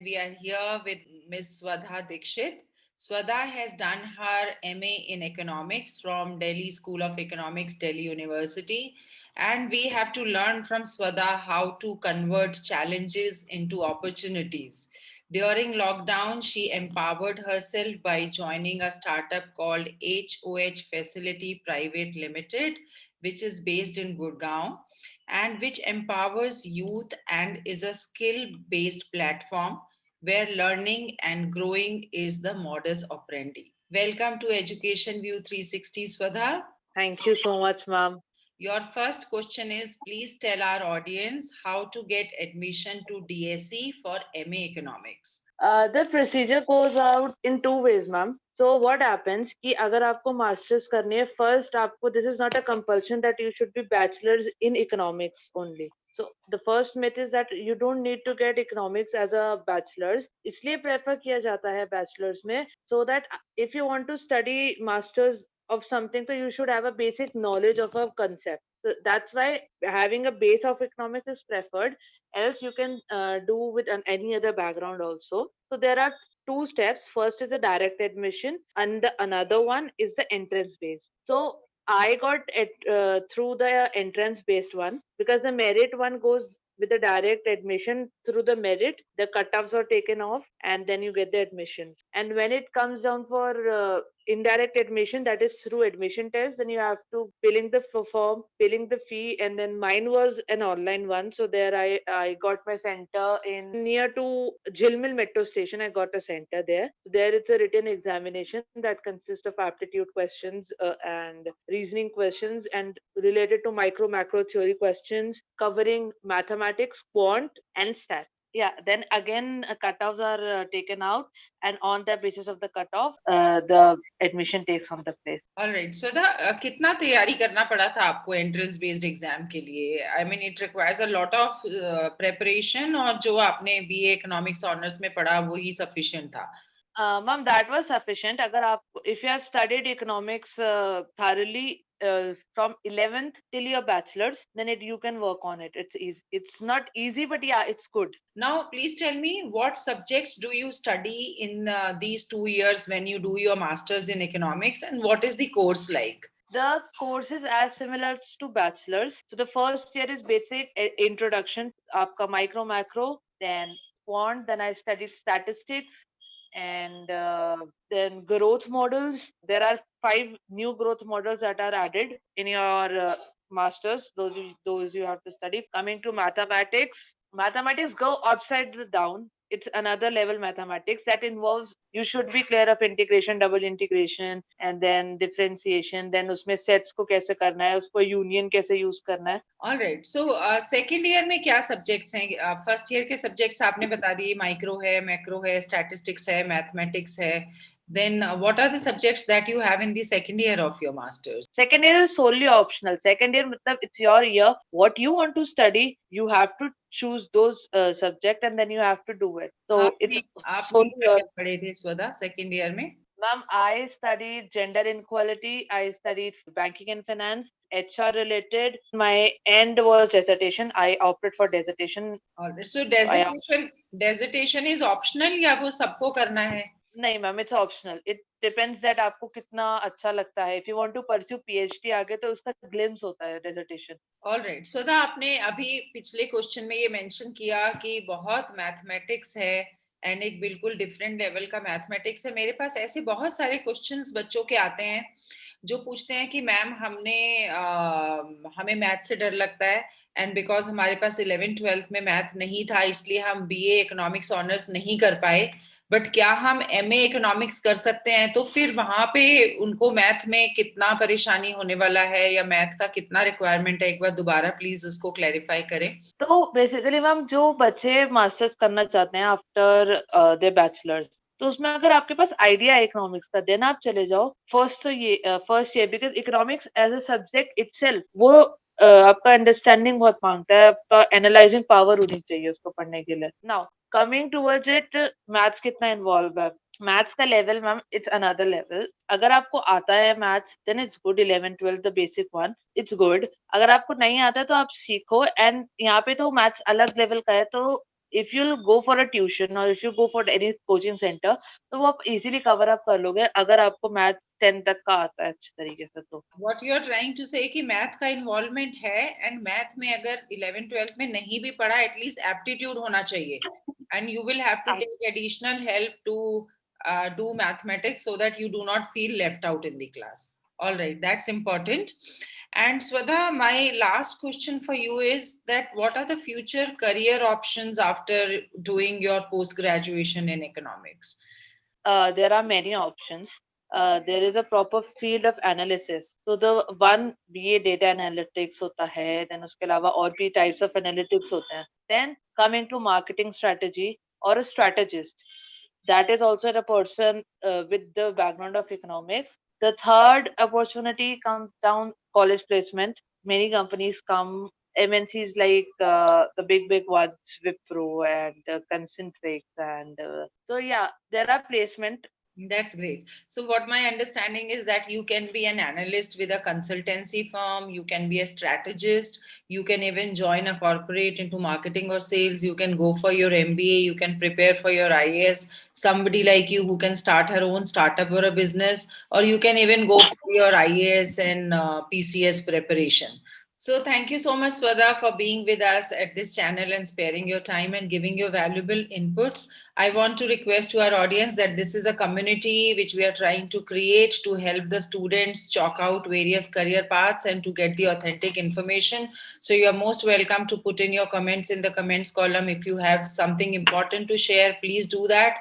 We are here with Ms. Swadha Dikshit. Swadha has done her MA in economics from Delhi School of Economics, Delhi University. And we have to learn from Swadha how to convert challenges into opportunities. During lockdown, she empowered herself by joining a startup called HOH Facility Private Limited, which is based in Gurgaon and which empowers youth and is a skill based platform where learning and growing is the modus operandi. Welcome to Education View 360, Swadha. Thank you so much, ma'am. Your first question is please tell our audience how to get admission to DSE for MA Economics. The procedure goes out in two ways, ma'am. So what happens कि अगर आपको masters करनी है, first आपको this is not a compulsion that you should be bachelors in economics only. So the first myth is that you don't need to get economics as a bachelor's. इसलिए prefer किया जाता है bachelor's में so that if you want to study masters of something, so you should have a basic knowledge of a concept. So that's why having a base of economics is preferred. Else you can do with any other background also. So there are two steps. First is a direct admission and the another one is the entrance based. So I got it through the entrance based one because the merit one goes with the direct admission. Through the merit the cutoffs are taken off and then you get the admissions. And when it comes down for indirect admission, that is through admission test, then you have to filling the form, filling the fee. And then mine was an online one, so there I got my center in near to Jilmil metro station. I got a center there. So there it's a written examination that consists of aptitude questions and reasoning questions and related to micro macro theory questions covering mathematics, quant and stats. Yeah, then again cutoffs are taken out, and on the basis of the cutoff the admission takes on the place. Alright स्वदा कितना तैयारी करना पड़ा था आपको entrance based exam के लिए I mean it requires a lot of preparation और जो आपने बीए इकोनॉमिक्स ऑनर्स में पढ़ा वही सफिशिएंट था Ma'am, that was sufficient. अगर आप if you have studied economics thoroughly from 11th till your bachelor's, then you can work on it. It's easy. It's not easy, but yeah, it's good. now please tell me what subjects do you study in these 2 years when you do your masters in economics and what is the course like. The course is as similar to bachelor's. So the first year is basic introduction, आपका micro macro, then quant, then I studied statistics, and then growth models. There are 5 new growth models that are added in your masters. Those you have to study. Coming to mathematics, mathematics go upside down. It's another level mathematics that involves you should be clear of integration, double integration, and then differentiation. Then उसमें sets को कैसे करना है, उसको union कैसे use करना है. All right so second year में क्या सब्जेक्ट्स हैं फर्स्ट ईयर के सब्जेक्ट्स आपने बता दिए माइक्रो है मैक्रो है स्टैटिस्टिक्स है मैथमेटिक्स है then what are the subjects that you have in the second year of your masters. Second year is solely optional. Second year मतलब it's your year. What you want to study, you have to choose those subject and then you have to do it. So आपने it's आपने solely क्या your. क्या पढ़े थे स्वदा second year में. Ma'am, I studied gender inequality. I studied banking and finance, HR related. My end was dissertation. I opted for dissertation. Alright so I dissertation is optional या वो सबको करना है. नहीं ma'am, it's optional. It depends that आपको कितना अच्छा लगता है. If you want to pursue PhD आगे तो उसका ग्लिम्स होता है डिसर्टेशन. ऑलराइट स्वदा आपने अभी पिछले क्वेश्चन में ये मेंशन किया कि बहुत मैथमेटिक्स है एंड एक बिल्कुल डिफरेंट लेवल का मैथमेटिक्स है. मेरे पास ऐसे बहुत सारे क्वेश्चंस बच्चों के आते हैं जो पूछते हैं कि मैम हमें मैथ से डर लगता है एंड बिकॉज हमारे पास 11th 12th में मैथ नहीं था इसलिए हम बीए इकोनॉमिक्स ऑनर्स नहीं कर पाए बट क्या हम एमए इकोनॉमिक्स कर सकते हैं. तो फिर वहां पे उनको मैथ में कितना परेशानी होने वाला है या मैथ का कितना रिक्वायरमेंट है एक बार दोबारा प्लीज उसको क्लैरिफाई करें. तो बेसिकली मैम जो बच्चे मास्टर्स करना चाहते हैं आफ्टर दे बैचलर्स, तो उसमें अगर आपके पास आइडिया है इकोनॉमिक्स का, देन आप चले जाओ फर्स्ट. तो ये first year because economics as a subject itself वो आपका अंडरस्टैंडिंग बहुत मांगता है. आपका एनालाइजिंग पावर होनी चाहिए उसको पढ़ने के लिए. Now coming towards it, maths कितना इन्वॉल्व है. मैथ्स का level ma'am it's another level. अगर आपको आता है maths then it's good. 11th 12th the basic one, it's good. अगर आपको नहीं आता है तो आप सीखो. एंड यहाँ पे तो मैथ्स अलग लेवल का है, तो if you'll go for a tuition or if you go for any coaching center, तो वो आप easily cover up कर लोगे अगर आपको math 10 तक का आता है अच्छे तरीके से तो. What you are trying to say कि मैथ का इन्वॉल्वमेंट है एंड मैथ में अगर 11th 12th में नहीं भी पढ़ा एटलीस्ट एप्टीट्यूड होना चाहिए and you will have to take additional help to do mathematics so that you do not feel left out in the class. All right, that's important. And Swada, my last question for you is that what are the future career options after doing your post graduation in economics? There are many options. There is a proper field of analysis. So the one BA data analytics होता है, then उसके अलावा और भी types of analytics होते हैं. Then coming to marketing strategy or a strategist. That is also a person with the background of economics. The third opportunity comes down college placement. Many companies come, MNCs like the big ones, Wipro and Concentrix, and so yeah, there are placement. That's great. So what my understanding is that you can be an analyst with a consultancy firm, you can be a strategist, you can even join a corporate into marketing or sales, you can go for your MBA, you can prepare for your IAS, somebody like you who can start her own startup or a business, or you can even go for your IAS and PCS preparation. So thank you so much, Swada, for being with us at this channel and sparing your time and giving your valuable inputs. I want to request to our audience that this is a community which we are trying to create to help the students chalk out various career paths and to get the authentic information. So you are most welcome to put in your comments in the comments column. If you have something important to share, please do that.